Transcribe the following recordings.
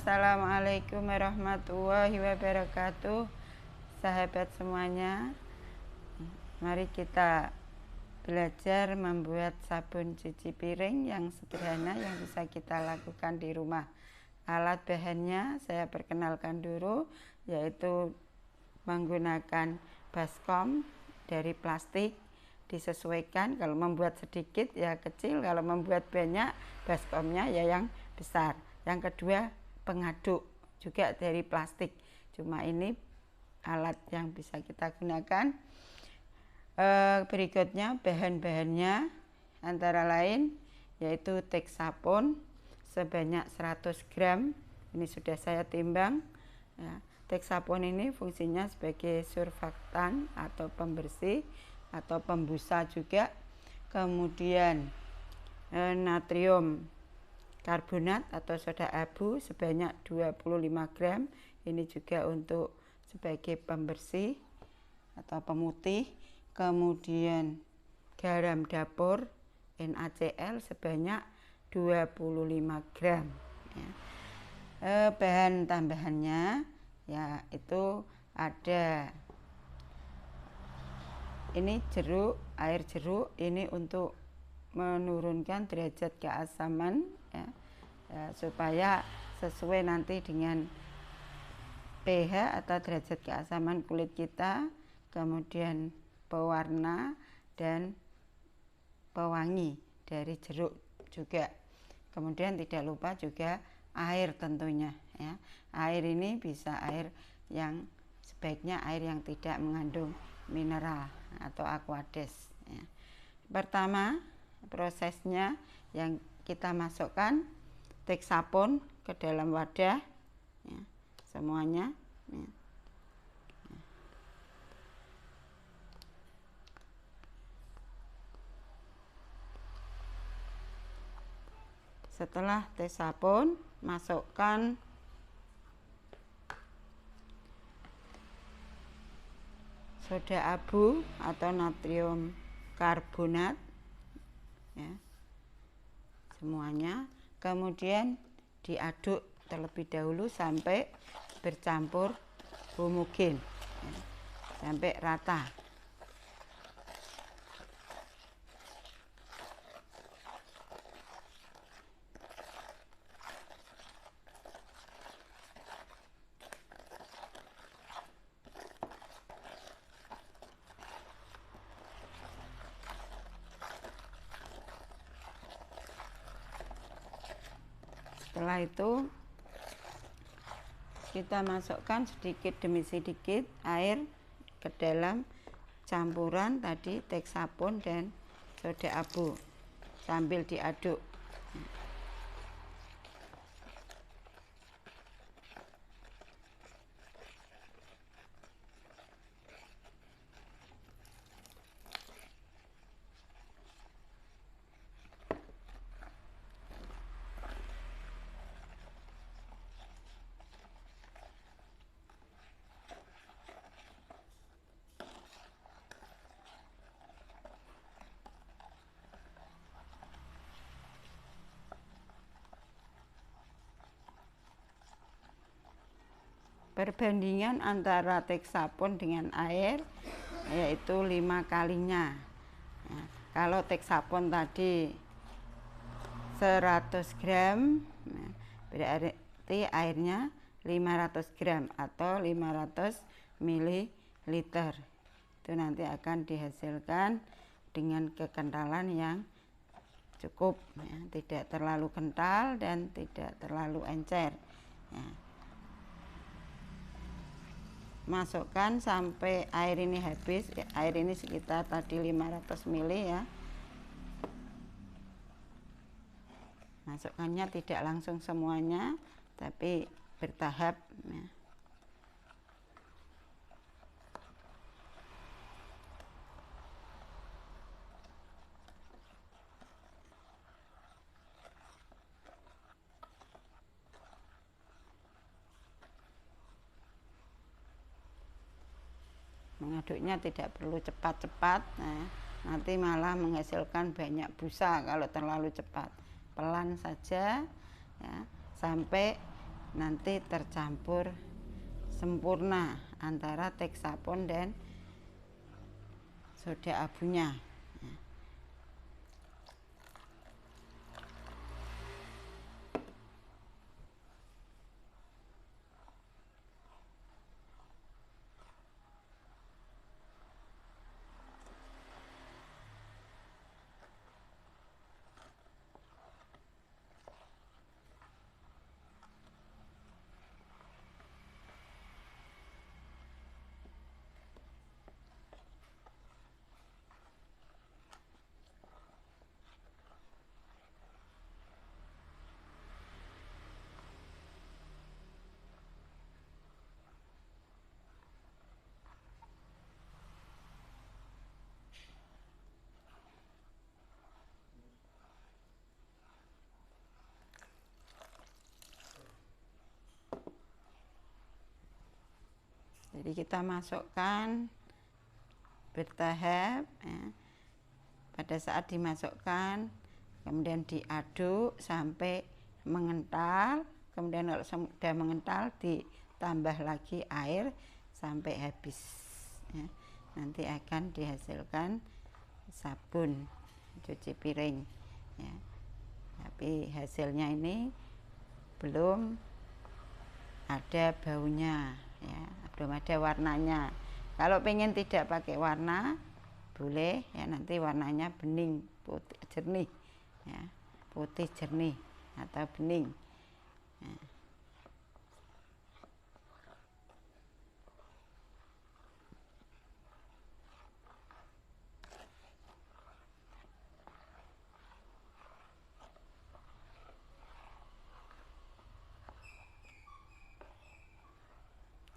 Assalamualaikum warahmatullahi wabarakatuh. Sahabat semuanya, mari kita belajar membuat sabun cuci piring yang sederhana yang bisa kita lakukan di rumah. Alat bahannya saya perkenalkan dulu, yaitu menggunakan baskom dari plastik. Disesuaikan, kalau membuat sedikit ya kecil, kalau membuat banyak baskomnya ya yang besar. Yang kedua, pengaduk juga dari plastik, cuma ini alat yang bisa kita gunakan. Berikutnya bahan-bahannya antara lain yaitu Texapon sebanyak 100 gram, ini sudah saya timbang ya. Texapon ini fungsinya sebagai surfaktan atau pembersih atau pembusa juga. Kemudian natrium karbonat atau soda abu sebanyak 25 gram, ini juga untuk sebagai pembersih atau pemutih. Kemudian garam dapur NaCl sebanyak 25 gram ya. Bahan tambahannya ya itu ada ini jeruk, air jeruk, ini untuk menurunkan derajat keasaman ya, supaya sesuai nanti dengan pH atau derajat keasaman kulit kita. Kemudian pewarna dan pewangi dari jeruk juga. Kemudian tidak lupa juga air tentunya ya. Air ini bisa air yang sebaiknya air yang tidak mengandung mineral atau aqueous ya. Pertama prosesnya yang kita masukkan Texapon ke dalam wadah ya, semuanya ya. Setelah Texapon, masukkan soda abu atau natrium karbonat ya, semuanya. Kemudian diaduk terlebih dahulu sampai bercampur homogen ya, sampai rata. Setelah itu kita masukkan sedikit demi sedikit air ke dalam campuran tadi Texapon dan soda abu sambil diaduk. Perbandingan antara Texapon dengan air yaitu 5 kalinya ya. Kalau Texapon tadi 100 gram ya, berarti airnya 500 gram atau 500 ml. Itu nanti akan dihasilkan dengan kekentalan yang cukup ya, tidak terlalu kental dan tidak terlalu encer ya. Masukkan sampai air ini habis. Air ini sekitar tadi 500 ml ya. Masukkannya tidak langsung semuanya, tapi bertahap ya. Mengaduknya tidak perlu cepat-cepat nah, nanti malah menghasilkan banyak busa kalau terlalu cepat. Pelan saja ya, sampai nanti tercampur sempurna antara Texapon dan soda abunya. Jadi kita masukkan bertahap ya. Pada saat dimasukkan kemudian diaduk sampai mengental, kemudian kalau sudah mengental ditambah lagi air sampai habis ya. Nanti akan dihasilkan sabun cuci piring ya. Tapi hasilnya ini belum ada baunya ya, belum ada warnanya. Kalau pengen tidak pakai warna boleh ya, nanti warnanya bening putih jernih ya, putih jernih atau bening ya.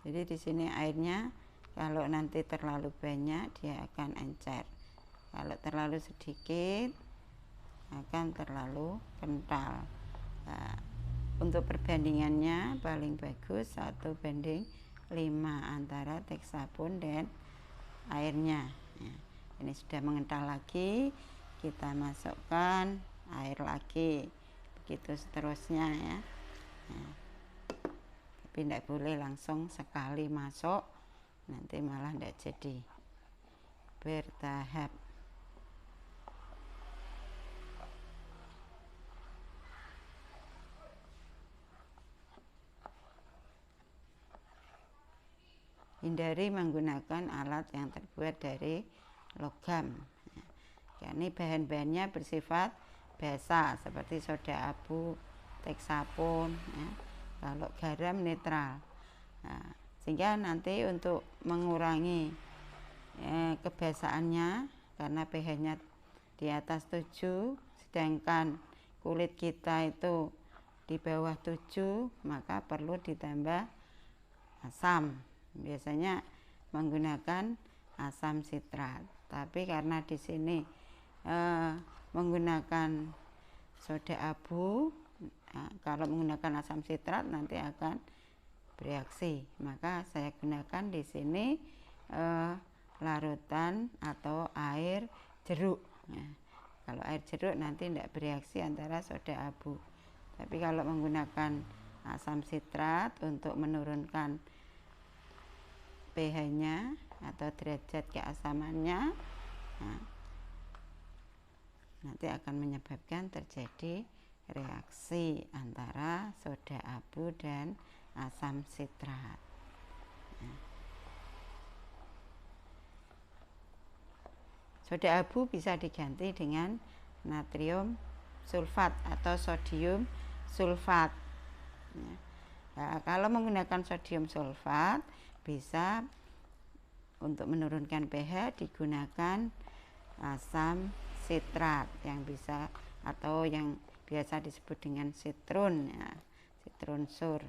Jadi di sini airnya kalau nanti terlalu banyak dia akan encer, kalau terlalu sedikit akan terlalu kental. Nah, untuk perbandingannya paling bagus 1:5 antara Texapon dan airnya ya. Ini sudah mengental lagi, kita masukkan air lagi, begitu seterusnya ya. Nah, tapi tidak boleh langsung sekali masuk, nanti malah tidak jadi. Bertahap. Hindari menggunakan alat yang terbuat dari logam ya. Ini bahan-bahannya bersifat basah seperti soda abu, Texapon ya. Kalau garam netral. Nah, sehingga nanti untuk mengurangi kebasahannya, karena pH-nya di atas 7 sedangkan kulit kita itu di bawah 7, maka perlu ditambah asam. Biasanya menggunakan asam sitrat, tapi karena di sini menggunakan soda abu, kalau menggunakan asam sitrat nanti akan bereaksi, maka saya gunakan di sini larutan atau air jeruk ya. Kalau air jeruk nanti tidak bereaksi antara soda abu, tapi kalau menggunakan asam sitrat untuk menurunkan pH-nya atau derajat keasamannya, nah, nanti akan menyebabkan terjadi reaksi antara soda abu dan asam sitrat. Soda abu bisa diganti dengan natrium sulfat atau sodium sulfat. Nah, kalau menggunakan sodium sulfat bisa untuk menurunkan pH digunakan asam sitrat yang bisa atau yang biasa disebut dengan sitron ya, sitron sur.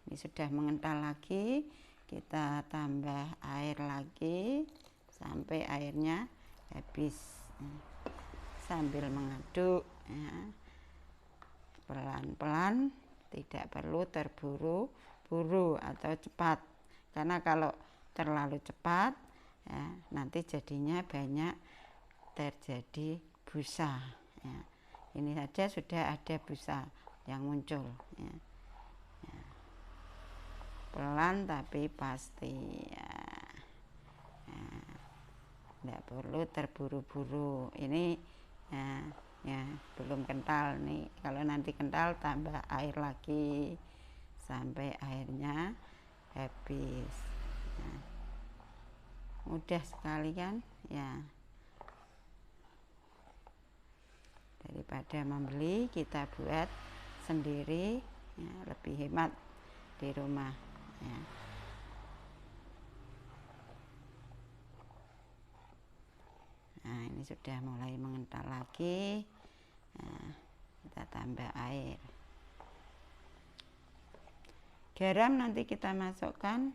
Ini sudah mengental lagi, kita tambah air lagi sampai airnya habis sambil mengaduk ya. Pelan-pelan, tidak perlu terburu-buru atau cepat, karena kalau terlalu cepat ya, nanti jadinya banyak terjadi busa ya. Ini saja sudah ada busa yang muncul ya. pelan tapi pasti ya. Tidak perlu terburu-buru. Ini ya belum kental nih. Kalau nanti kental tambah air lagi sampai airnya habis. Nah, mudah sekali kan ya. Daripada membeli, kita buat sendiri ya, lebih hemat di rumah ya. Nah, ini sudah mulai mengental lagi. Nah, kita tambah air. Garam nanti kita masukkan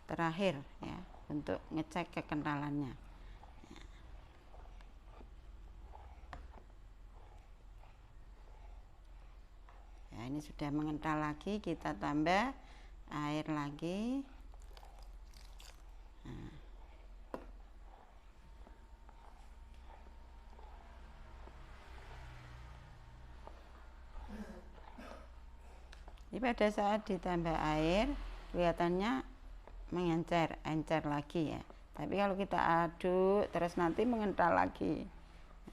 terakhir ya, untuk ngecek kekentalannya. Ya, ini sudah mengental lagi, kita tambah air lagi. Nah. Jadi pada saat ditambah air kelihatannya encer lagi ya. Tapi kalau kita aduk terus nanti mengental lagi.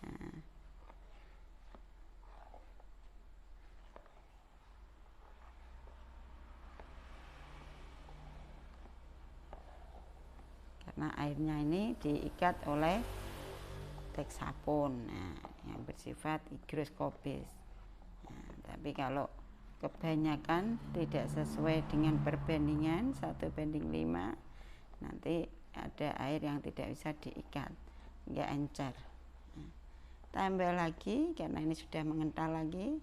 Nah. Karena airnya ini diikat oleh teksapon yang bersifat higroskopis. Nah, tapi kalau kebanyakan tidak sesuai dengan perbandingan 1:5, nanti ada air yang tidak bisa diikat, nggak encer. Nah, tambah lagi karena ini sudah mengental lagi.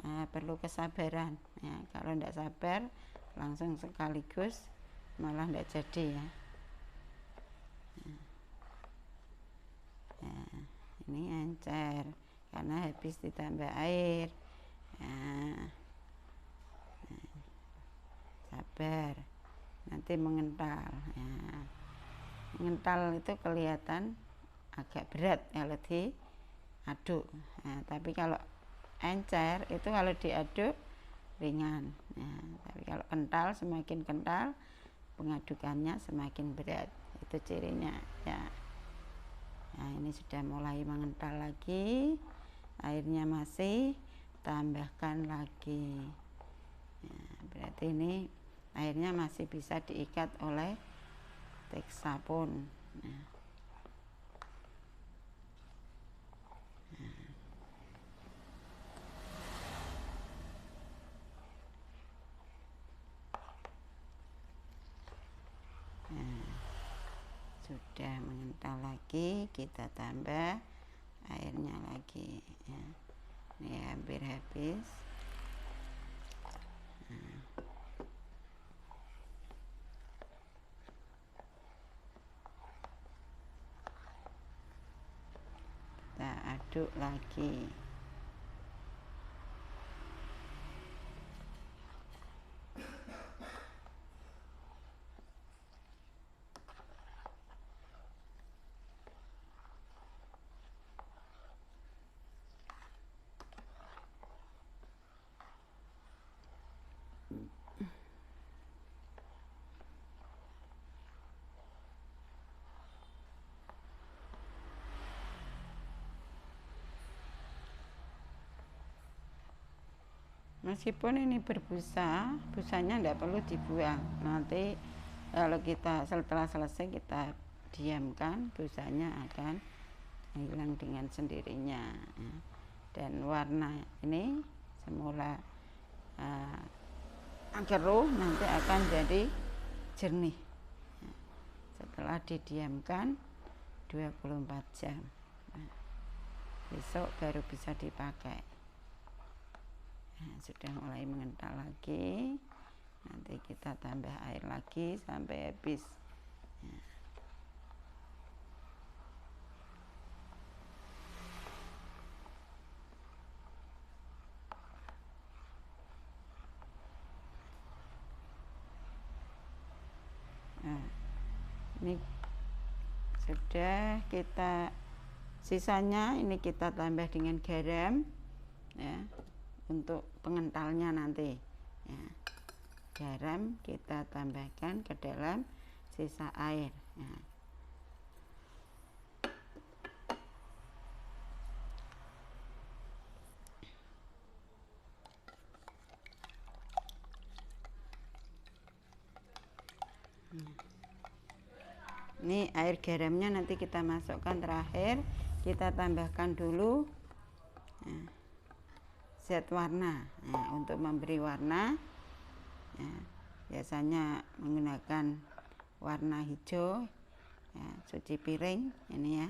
Nah, perlu kesabaran ya. Kalau tidak sabar langsung sekaligus malah tidak jadi ya. Nah, ini encer karena habis ditambah air. Nah, sabar, nanti mengental ya. Mengental itu kelihatan agak berat kalau diaduk. Nah, tapi kalau encer itu kalau diaduk ringan ya. Tapi kalau kental, semakin kental pengadukannya semakin berat, itu cirinya ya. Nah, ini sudah mulai mengental lagi, airnya masih, tambahkan lagi ya, berarti ini airnya masih bisa diikat oleh teksapon. Nah, sudah mengental lagi, kita tambah airnya lagi ya. Ini hampir habis. Nah. Kita aduk lagi. Meskipun ini berbusa, busanya tidak perlu dibuang. Nanti kalau kita setelah selesai kita diamkan, busanya akan hilang dengan sendirinya. Dan warna ini semula keruh, nanti akan jadi jernih setelah didiamkan 24 jam. Besok baru bisa dipakai. Nah, sudah mulai mengental lagi, nanti kita tambah air lagi sampai habis ya. Nah, ini sudah kita, sisanya ini kita tambah dengan garam ya. untuk pengentalnya nanti ya. Garam kita tambahkan ke dalam sisa air ya. Ini air garamnya nanti kita masukkan terakhir, kita tambahkan dulu ya, zat warna ya, untuk memberi warna ya, biasanya menggunakan warna hijau ya, cuci piring ini ya.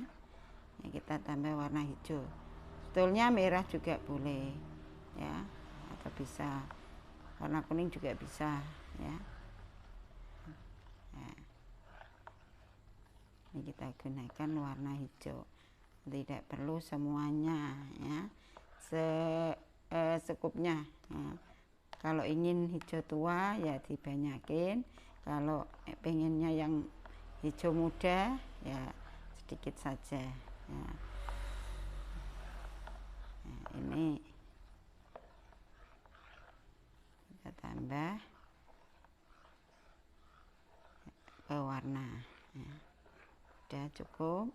Ya, kita tambah warna hijau, sebetulnya merah juga boleh ya, atau bisa warna kuning juga bisa ya. Ini kita gunakan warna hijau, tidak perlu semuanya ya, secukupnya ya. Kalau ingin hijau tua ya dibanyakin, kalau pengennya yang hijau muda ya sedikit saja ya. Nah, ini kita tambah pewarna ya. Udah cukup.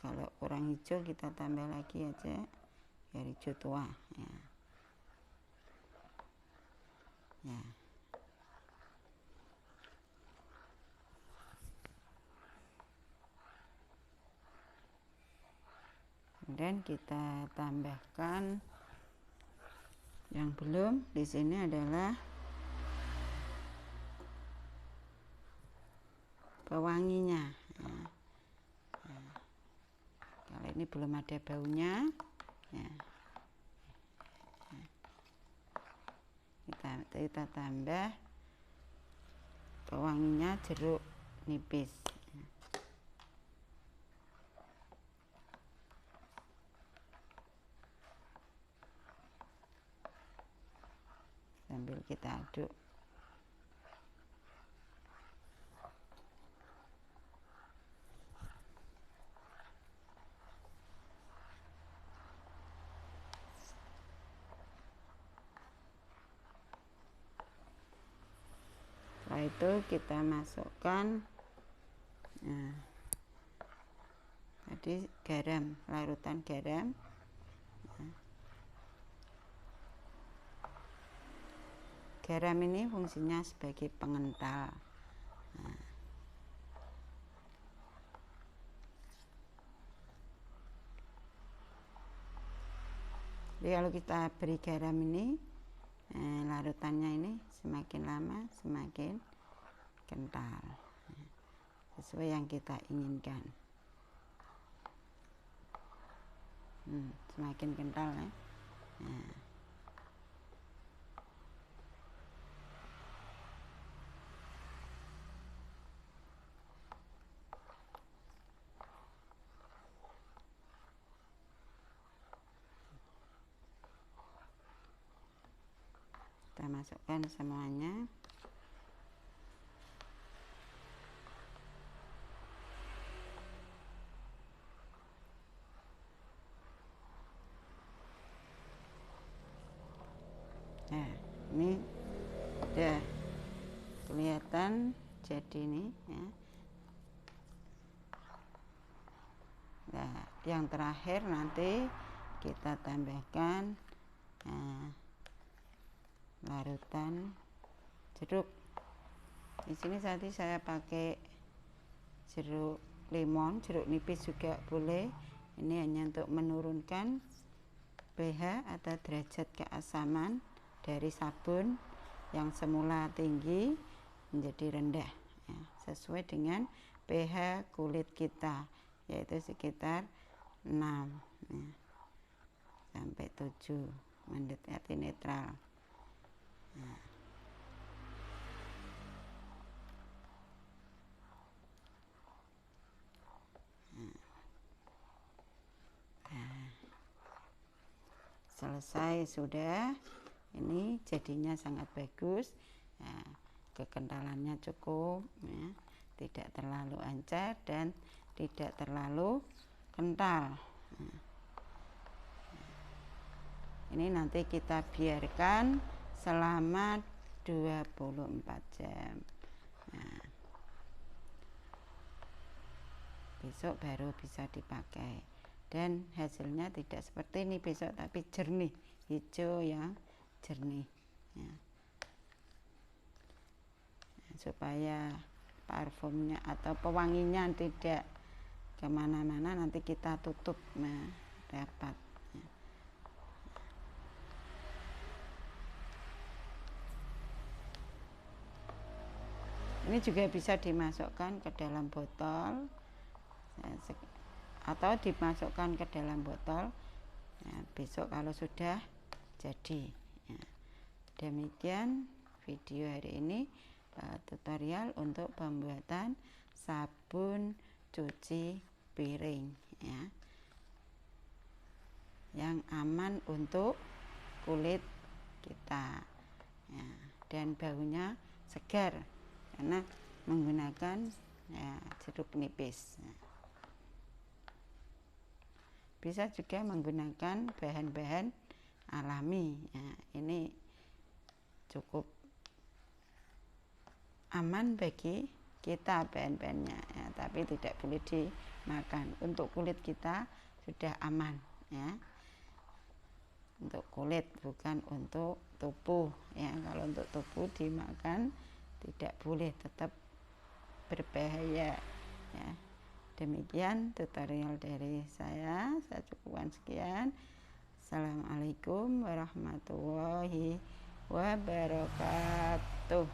Kalau kurang hijau kita tambah lagi aja biar hijau tua ya. Ya. Kemudian kita tambahkan yang belum di sini adalah pewanginya ya. Ya. Kalau ini belum ada baunya ya. Kita tambah pewanginya jeruk nipis ya. Sambil kita aduk. Setelah itu kita masukkan nah, tadi garam, larutan garam nah. Garam ini fungsinya sebagai pengental nah. Jadi kalau kita beri garam ini larutannya ini semakin lama semakin kental sesuai yang kita inginkan. Semakin kental ya. Nah. Kita masukkan semuanya. Nah, ini udah kelihatan jadi nih ya. Nah, yang terakhir nanti kita tambahkan larutan jeruk. Di sini tadi saya pakai jeruk limon, jeruk nipis juga boleh. Ini hanya untuk menurunkan pH atau derajat keasaman dari sabun yang semula tinggi menjadi rendah ya, sesuai dengan pH kulit kita, yaitu sekitar 6 ya, sampai 7 mendekati netral. Nah. Selesai sudah, ini jadinya sangat bagus ya, kekentalannya cukup ya. tidak terlalu encer dan tidak terlalu kental. Ini nanti kita biarkan selama 24 jam. Nah, besok baru bisa dipakai, dan hasilnya tidak seperti ini besok, tapi jernih, hijau yang jernih ya. Supaya parfumnya atau pewanginya tidak kemana-mana, nanti kita tutup rapat. Ini juga bisa dimasukkan ke dalam botol atau dimasukkan ke dalam botol ya, besok kalau sudah jadi ya. Demikian video hari ini, tutorial untuk pembuatan sabun cuci piring ya, yang aman untuk kulit kita ya, dan baunya segar karena menggunakan ya, jeruk nipis ya. Bisa juga menggunakan bahan-bahan alami ya, ini cukup aman bagi kita bahan-bahannya ya, tapi tidak boleh dimakan. Untuk kulit kita sudah aman ya, untuk kulit, bukan untuk tubuh ya. Kalau untuk tubuh dimakan tidak boleh, tetap berbahaya ya. Demikian tutorial dari saya cukupkan sekian. Assalamualaikum warahmatullahi wabarakatuh.